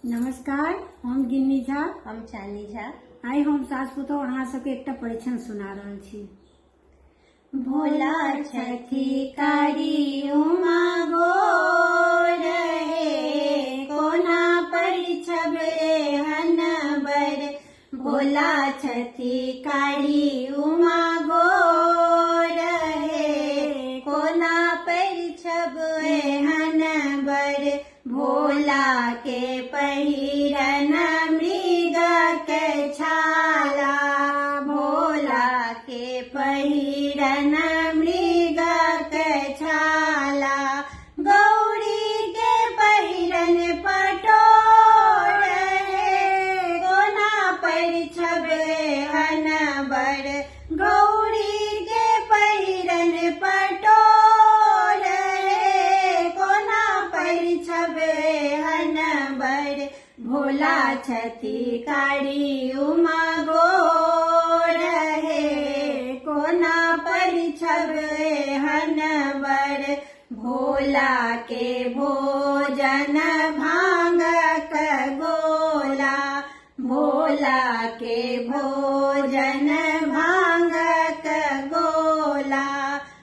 नमस्कार, हम गिन्नी झा। हम चांदी झा। आई हम सास पुतोह अहाँ सबके एकटा परीक्षण सुना रहल छी। भोला छठी कारी उमा गोर हे, कोना परिछब एहन बर। भोला छठी कारी उमा गोर हे, कोना परिछब एहन बर। भोला के पहिरन मृग के छाला, भोला के पहिरन मृग के छाला। गौरी के पहिरन पटोर हे, कोना परिछब एहन बर। गौरी के पहिरन पटोर हे, कोना परिछब एहन बर। भोला छठी कारी उमा गोर हे, कोना परिछब एहन बर। भोला के भोजन भांगक गोला, भोला के भोजन भांगक गोला।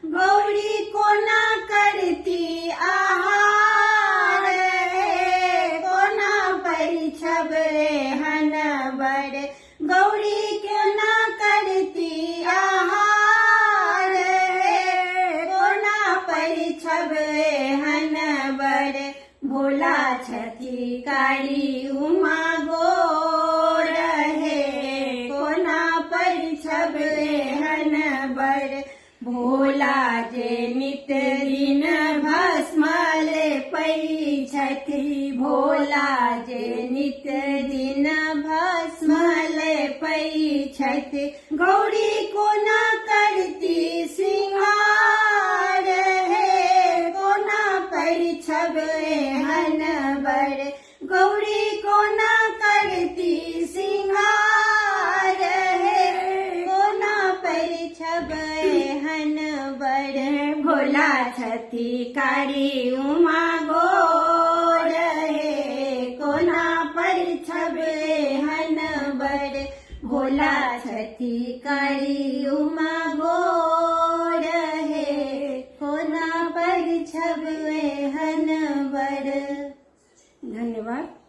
गौरी कोना करती आहार हे, कोना परिछब एहन बर। गौरी कोना करती आहार हे, कोना परिछब एहन बर। भोला छठी कारी उमा गोर हे, कोना परिछब एहन बर। भोला जे नित दिन भस्म लेपै छथि, भोला जे नित दिन भस्म लेपै छथि। गौरी कोना करती सिंगार हे, कोना परिछब एहन बर। गौरी कोना करती सिंगार हे, कोना परिछब एहन बर। भोला छठी कारी उमा गोर हे, कोना परिछब एहन बर। भोला छठी कारी उमा गोर हे, कोना परिछब एहन बर। धन्यवाद।